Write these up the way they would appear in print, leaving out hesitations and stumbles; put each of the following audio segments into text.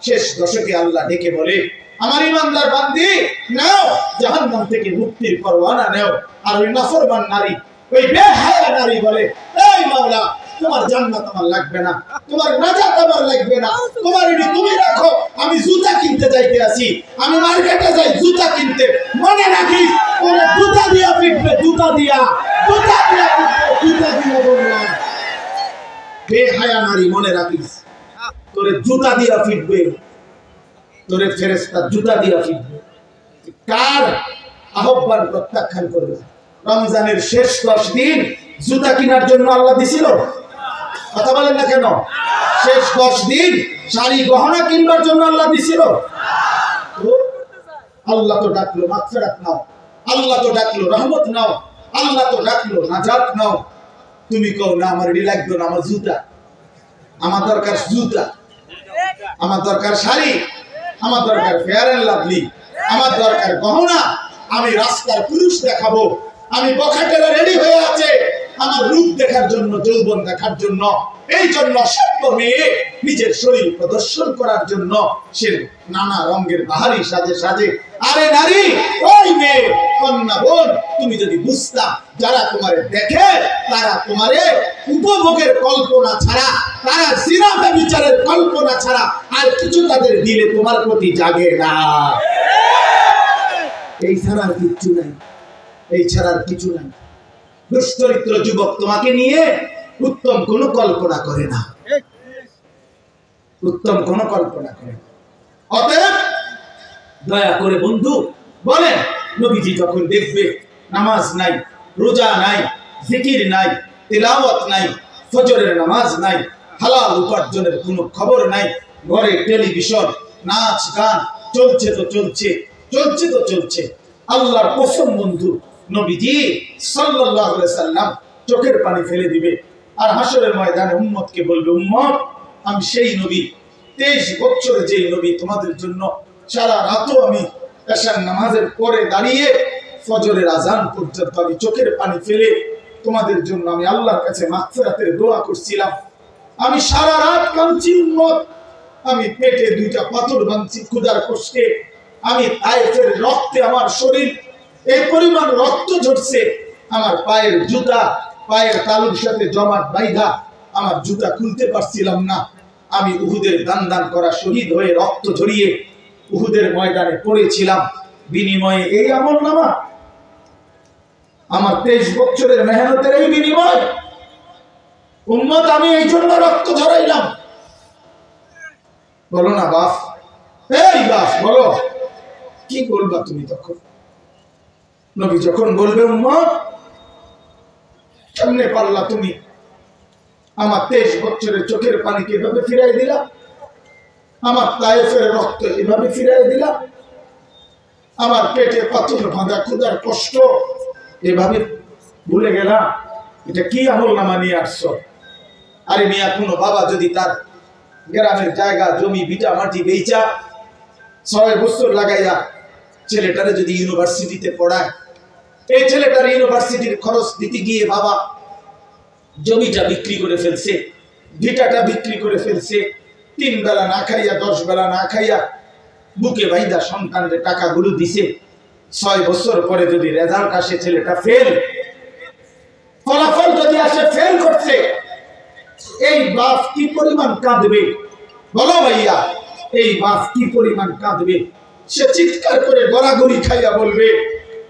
শেষ দশকে আল্লাহ ডেকে বলে, আমার ইমানদার বান্দি নাও জাহান্নাম থেকে মুক্তির পরওয়ানা নাও। আর ওই নাফরমান নারী, ওই বেহায়া নারী বলে, এই মাওলা, তোমার জান্নাত আমার লাগবে না, তোমার নাজাত আমার লাগবে না, তোমার এটি তুমি রাখো, আমি জুতা কিনতে যাইতে আছি, আমি মার্কেটে যাই জুতা কিনতে। মনে রাখিস ওরে জুতা দিয়া পিটবে, জুতা দিয়া পিটবে, জুতা দিয়া বললাম। বেহায়া নারী, মনে রাখিস তোরে জুতা দিয়া পিটবে, তোরে ফেরেশতা জুতা দিয়া পিটবে। কার আহ্বান প্রত্যাখ্যান করবে? রমজানের শেষ 10 দিন জুতা কেনার জন্য আল্লাহ দিছিল? কথা বলেন না কেন? শেষ 10 দিন শাড়ি গহনা কিনবার জন্য আল্লাহ দিছিল? আল্লাহ তো ডাকলো মাগফিরাত নাও, আল্লাহ তো ডাকলো রহমত নাও, আল্লাহ তো ডাকলো নাজাত নাও। তুমি কও না আমার এটি লাগবে না, আমার জুতা, আমার দরকার জুতা, আমার দরকার শাড়ি, আমার দরকার ফেয়ার এন্ড লাভলি, আমার দরকার গহনা। আমি রাস্তার পুরুষ দেখাবো, আমি বখাটেরা রেডি হয়ে আছে আমার রূপ দেখার জন্য, যৌবন দেখার জন্য। এই জন্য সব মেয়ে নিজের শরীর প্রদর্শন করার জন্য সে নানা রঙের বাহারি সাজে সাজে। আরে নারী, ওই মেয়ে, কন্যা বোন, তুমি যদি বুঝতা যারা তোমারে দেখে তারা তোমারে উপভোগের কল্পনা ছাড়া, তারা জিনা ব্যভিচারের কল্পনা ছাড়া আর কিছু তাদের দিলে তোমার প্রতি জাগে না। এই ছাড়ার কিচ্ছু নাই, এই ছাড়ার কিছু নাই। দুশ্চরিত্র যুবক তোমাকে নিয়ে উত্তম কোন কল্পনা করে না, উত্তম কোন কল্পনা করে না। অতএব দয়া করে বন্ধু বলেন, নবীজি যখন দেখবে নামাজ নাই, রোজা নাই, জিকির নাই, তিলাওয়াত নাই, ফজরের নামাজ নাই, হালাল উপার্জনের কোনো খবর নাই, ঘরে টেলিভিশন, নাচ গান চলছে তো চলছে, চলছে তো চলছে, আল্লাহর কসম বন্ধু, নবীজি সাল্লাল্লাহু আলাইহি সাল্লাম চোখের পানি ফেলে দিবে। আর হাসরের ময়দানে উম্মতকে বলবে, উম্মত, আমি সেই নবী, 23 বছর যেই নবী তোমাদের জন্য সারা রাতও আমি এশার নামাজের পরে দাঁড়িয়ে ফজরের আজান পর্যন্ত আমি চোখের পানি ফেলে তোমাদের জন্য আমি আল্লাহর কাছে মাগফিরাতের দোয়া করছিলাম। আমি সারা রাত কাঁদছি উম্মত, আমি পেটে 2টা পাথর বাঁধছি ক্ষুধার কষ্টে, আমি তায়েফের রক্তে আমার শরীর এই পরিমাণ রক্ত ঝরছে, আমার পায়ের জুতা পায়ের তালুর সাথে জমাট বাইধা, আমার জুতা খুলতে পারছিলাম না। আমি উহুদের দান দান করা শহীদ হয়ে রক্ত ঝরিয়ে উহুদের ময়দানে পড়েছিলাম, বিনিময়ে এই আমলনামা, আমার 23 বছরের মেহনতের এই বিনিময়। উম্মত, আমি এই জন্য রক্ত ঝরাইলাম। বলো না বাপ, এই বাপ বলো, কি বলবা তুমি তখন? নবী যখন বলবে, উম্মত, কেমনে পারলা তুমি আমার 23 বছরের চোখের পানিকে এভাবে ফিরাই দিলা, আমার তায়েফের রক্ত এভাবে ফিরাই দিলা, আমার পেটে পাথর বাঁধা ক্ষুধার কষ্ট এভাবে ভুলে গেলাম? এটা কি আমলনামা নিয়ে আসছো? আরে মিয়া, কোনো বাবা যদি তার গ্রামের জায়গা জমি ভিটা মাটি বেচা 6 বছর লাগাইয়া ছেলেটারে যদি ইউনিভার্সিটিতে পড়ায়, এই ছেলেটার ইউনিভার্সিটির খরচ দিতে গিয়ে বাবা জমিটা বিক্রি করে ফেলছে, ভিটাটা বিক্রি করে ফেলছে, 3 বেলা না খাইয়া 10 বেলা না খাইয়া বুকে বাইদা সন্তানদের টাকাগুলো দিছে। 6 বছর পরে যদি রেজাল্ট আসে ছেলেটা ফেল, ফলাফল যদি আসে ফেল করছে, এই বাপ কি পরিমাণ কাঁদবে বলো ভাইয়া? এই বাপ কি পরিমাণ কাঁদবে? সে চিৎকার করে গড়াগড়ি খাইয়া বলবে,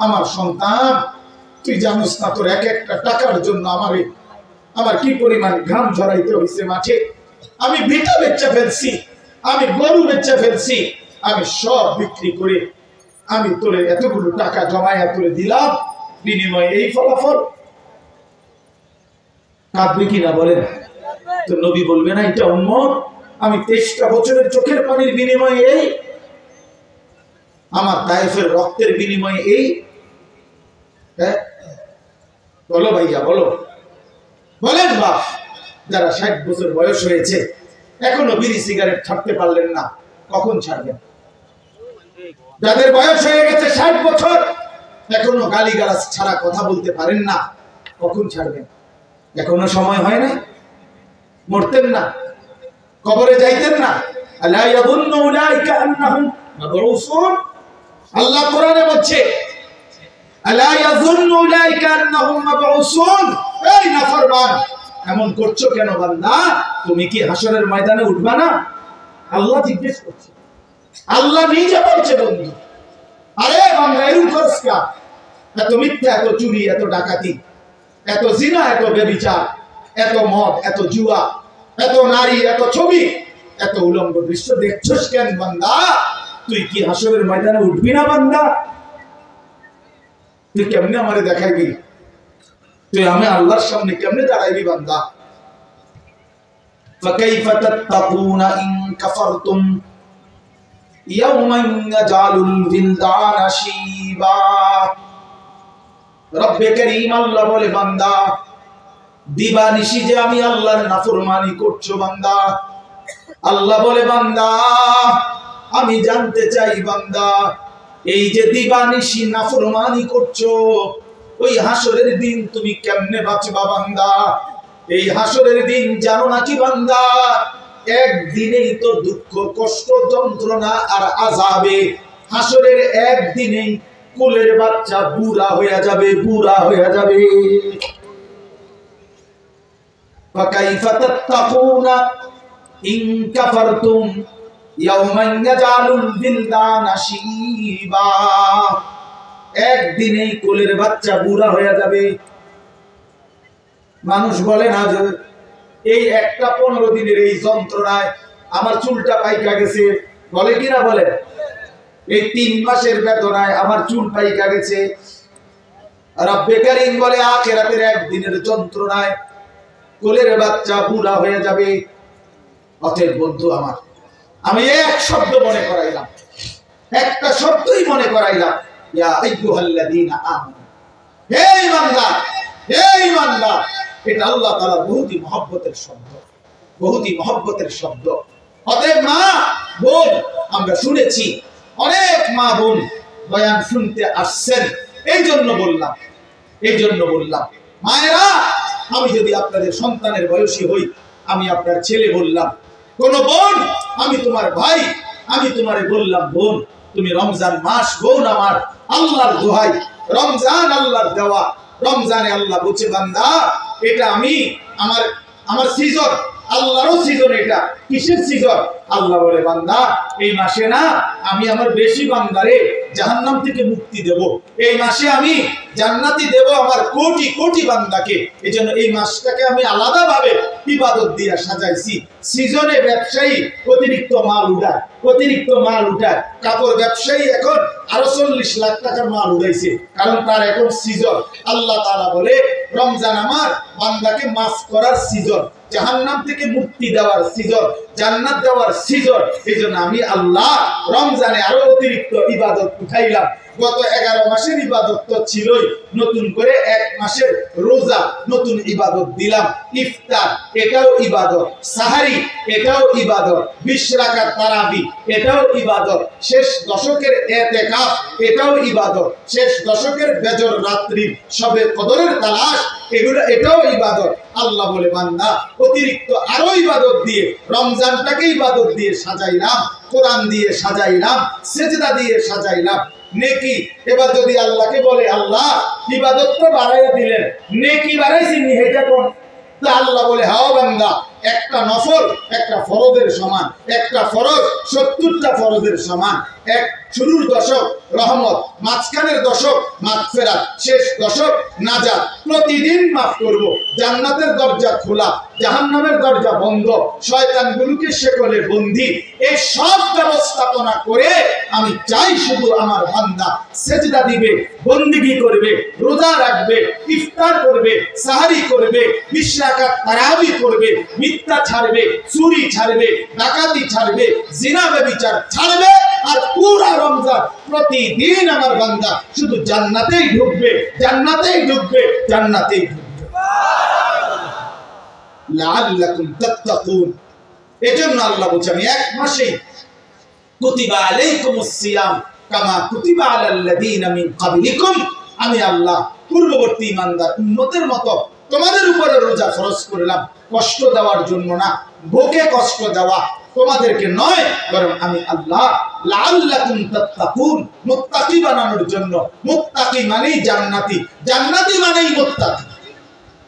আমার সন্তান, তুই জানোস না তোর এক একটা টাকার জন্য আমার কি পরিমাণ ঘাম ঝরাইতে হয়েছে মাঠে। আমি ভিটা বেচা ফেলছি, আমি গরু বেচা ফেলছি, আমি সব বিক্রি করে আমি তোরে এতগুলো টাকা জমাইয়া তোরে দিলাম, বিনিময়ে এই ফলাফল। কাঁদবে কিনা বলেন? তো নবী বলবে না, এটা উম্মত, আমি 23টা বছরের চোখের পানির বিনিময়ে এই, আমার তায়েফের রক্তের বিনিময়ে এই। হ্যাঁ বলো ভাইয়া, বলো, বলেন বাপ, যারা 60 বছর বয়স হয়েছে এখনো বিড়ি সিগারেট ছাড়তে পারলেন না, কখন ছাড়বেন? যাদের বয়স হয়ে গেছে 60 বছর এখনো গালিগালাজ ছাড়া কথা বলতে পারেন না, কখন ছাড়বেন? এখনো সময় হয় না? মরতেন না? কবরে যাইতেন না? আলা ইয়াযুন্নু উলাইকা আন্নাহুম মাবউসুন। আল্লাহ কোরআনে বলছে আলা ইয়াযুন্নু উলাইকা আন্নাহুম মাবউসুন। এই নাফরমান, এমন করছো কেন বান্দা? তুমি কি হাসরের ময়দানে উঠবা না? আল্লাহ জিজ্ঞেস করছে, আল্লাহ নিজে বলছে বন্ধু, আরে বান্দা এরকম করছ কা? এত মিথ্যা, এত চুরি, এত ডাকাতি, এত জিনা, এত ব্যভিচার, এত মদ, এত জুয়া, এত নারী, এত ছবি, এত উলঙ্গ দৃশ্য দেখছস কেন বান্দা? তুই কি হাসরের ময়দানে উঠবি না বান্দা? তুই কেমনে আমারে দেখাইবি? তুই আমি আল্লাহর সামনে কেমনে দাঁড়াইবি বান্দা? ফাকাইফা তাত্তাকুনা ইন কাফারতুম ইয়াওমান ইয়াজালুল বিলদানা শিবা। রব্বে করিম আল্লাহ বলে, বান্দা দিবানিশি যে আমি আল্লাহর নাফরমানি করছো বান্দা, আল্লাহ বলে বান্দা আমি জানতে চাই বান্দা, এই যে দিবানিশি নাফরমানি করছো, ওই হাসরের দিন তুমি কেমনে বাঁচবা বান্দা? এই হাসরের দিন জানো নাকি বান্দা? একদিনেই তো দুঃখ, কষ্ট, যন্ত্রণা আর আযাবে। হাসরের একদিনেই কোলের বাচ্চা বুড়া হয়ে যাবে, বুড়া হয়ে যাবে। ফাকাইফা তাত্তাকুনা ইন কাফারতুম ইয়াওমান ইয়াজালুল বিলদানা শিবা। একদিনেই কোলের বাচ্চা বুড়া হয়ে যাবে। মানুষ বলে না যে এই একটা 15 দিনের এই যন্ত্রণায় আমার চুলটা পাইকা গেছে, বলে কি না বলে? এই 3 মাসের বেদনায় আমার চুল পাইকা গেছে। রব্বে করিম বলে আখিরাতের একদিনের যন্ত্রণায় কোলের বাচ্চা বুড়া হয়ে যাবে। অতএব বন্ধু আমার, আমি এক শব্দ মনে করাইলাম, একটা শব্দই মনে করাইলাম, ইয়া আইয়ুহাল্লাযীনা আমানু। হে ঈমানদার, হে ঈমানদার, এটা আল্লাহ তাআলার বহুতই মহব্বতের শব্দ, বহুতই মহব্বতের শব্দ। অতএব মা বোন, আমরা শুনেছি অনেক মা বোন বয়ান শুনতে আসছেন, এই জন্য বললাম, এই জন্য বললাম মায়েরা, আমি যদি আপনাদের সন্তানের বয়সী হই, আমি আপনার ছেলে বললাম, কোন বোন আমি তোমার ভাই, আমি তোমারে বললাম বোন, তুমি রমজান মাস বোন আমার, আল্লাহর দোহাই, রমজান আল্লাহর দেওয়া। রমজানে আল্লাহ বলছে বান্দা এটা আমি আমার সিজন, আল্লাহরও সিজন। এটা কিসের সিজন? আল্লাহ বলে বান্দা এই মাসে না আমি আমার বেশি বান্দারে জাহান্নাম থেকে মুক্তি দেব, এই মাসে আমি জান্নাতি দেব আমার কোটি কোটি বান্দাকে। এজন্য এই মাসটাকে আমি আলাদাভাবে ইবাদত দিয়ে সাজাইছি। সিজনে ব্যবসায়ী অতিরিক্ত মাল উঠায়, অতিরিক্ত মাল উঠায়। কাপড় ব্যবসায়ী এখন আরো 40 লাখ টাকার মাল উঠাইছে, কারণ তার এখন সিজন। আল্লাহ তাআলা বলে রমজান আমার বান্দাকে মাফ করার সিজন, জাহান্নাম থেকে মুক্তি দেওয়ার সিজন, জান্নাত দেওয়ার সিজন। এইজন্য আমি আল্লাহ রমজানে আরো অতিরিক্ত ইবাদত উঠাইলাম। গত 11 মাসের ইবাদত তো ছিলই, নতুন করে 1 মাসের রোজা নতুন ইবাদত দিলাম। ইফতার এটাও ইবাদত, সাহারি এটাও ইবাদত, 20 রাকাত তারাবি এটাও ইবাদত, শেষ দশকের ইতিকাফ এটাও ইবাদত, শেষ দশকের বেজর রাত্রি সবে কদরের তালাশ এটাও ইবাদত। আল্লাহ বলে বান্দা অতিরিক্ত আরো ইবাদত দিয়ে রমজানটাকে ইবাদত দিয়ে সাজাইলাম, কোরআন দিয়ে সাজাইলাম, সেজদা দিয়ে সাজাইলাম, নেকি। এবার যদি আল্লাহকে বলে আল্লাহ ইবাদত তো বাড়াইয়া দিলেন, নেকি বাড়াইছি নি, এটা কোন? আল্লাহ বলে হ্যাঁ বান্দা, একটা নফল একটা ফরজের সমান, একটা ফরজ 70টা ফরজের সমান। এক শুরুর দশক রহমত, মাঝখানের দশক মাগফিরাত, শেষ দশক নাজাত। প্রতিদিন মাফ করব, জান্নাতের দরজা খোলা, জাহান্নামের দরজা বন্ধ, শয়তানগুলোকে শেকলে বন্দী। এই সব ব্যবস্থাপনা করে আমি চাই শুধু আমার বান্দা সেজদা দিবে, বন্দিগি করবে, রোজা রাখবে, ইফতার করবে, সাহারি করবে, 20 রাকাত তারাবি করবে, মিথ্যা ছাড়বে, চুরি ছাড়বে, ডাকাতি ছাড়বে, জিনা ব্যভিচার ছাড়বে। আর পুরা রমজান প্রতিদিন আমার বান্দা শুধু জান্নাতেই ঢুকবে, জান্নাতেই ঢুকবে, জান্নাতেই ঢুকবে। লাআল্লাকুম তাত্তাকুন। এজন্য আল্লাহ বলছে আমি 1 মাসেই কুতিবা আলাইকুমুস সিয়াম কামা কুতিবা আলাল্লাযীনা মিন ক্বাবলিকুম, আমি আল্লাহ পূর্ববর্তী ইমানদার উম্মতের মতো তোমাদের উপরে রোজা ফরজ করলাম, কষ্ট দেওয়ার জন্য না, ভোকে কষ্ট দেওয়া, তোমাদেরকে নয়, বরং আমি আল্লাহ লাআল্লাকুম তাত্তাকুন, মুত্তাকি বানানোর জন্য। মুত্তাকি মানেই জান্নাতি, জান্নাতি মানেই মুত্তাকি।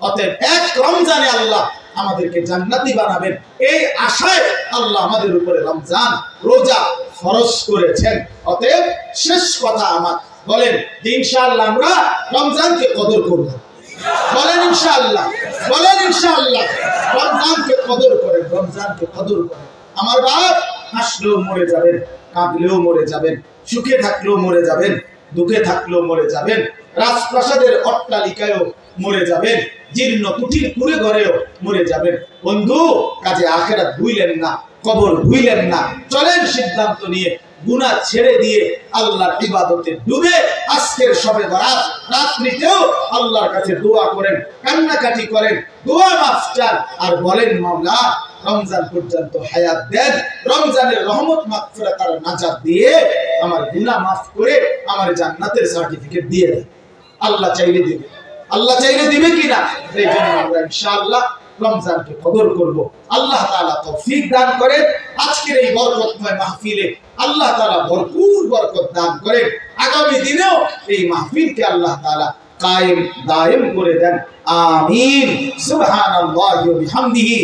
অতএব এক রমজানে আল্লাহ আমাদেরকে জান্নাতি বানাবেন, এই আশায় আল্লাহ আমাদের উপরে রমজান রোজা ফরজ করেছেন। অতএব শেষ কথা আমার, বলেন যে ইনশাআল্লাহ আমরা রমজানকে কদর করব। বলেন ইনশাআল্লাহ, বলেন ইনশাআল্লাহ। রমজানকে কদর করেন, রমজানকে কদর করেন। আমার বাপ হাসলেও মরে যাবেন, কাঁদলেও মরে যাবেন, সুখে থাকলেও মরে যাবেন, দুঃখে থাকলেও মরে যাবেন, রাজপ্রাসাদের অট্টালিকায়ও মরে যাবেন, জীর্ণ কুটির কুড়ে ঘরেও মরে যাবেন। বন্ধু, কাজে আখিরাত ভুইলেন না, কবর ভুইলেন না। চলেন সিদ্ধান্ত নিয়ে গুনাহ ছেড়ে দিয়ে আল্লাহর ইবাদতে ডুবে আজকের শবে বরাত রাত্রিতেও আল্লাহর কাছে দোয়া করেন, কান্নাকাটি করেন, দোয়া মাফ চান, আর বলেন মাওলা রমজান পর্যন্ত হায়াত দেন, রমজানের রহমত মাগফিরাত আর নাজাত দিয়ে আমার গুনাহ মাফ করে আমার জান্নাতের সার্টিফিকেট দিয়ে দেন। আল্লাহ চাইলে দিবে, আল্লাহ চাইলে দিবে কিনা? এই জন্য আমরা ইনশাআল্লাহ রমজানকে কদর করব। আল্লাহ তাআলা তৌফিক দান করেন। আজকের এই বরকতময় মাহফিলে আল্লাহ তাআলা ভরপুর বরকত দান করেন। আগামী দিনেও এই মাহফিলকে আল্লাহ তাআলা কায়েম দায়েম করে দেন। আমিন। সুবহানাল্লাহি ওয়া বিহামদিহি।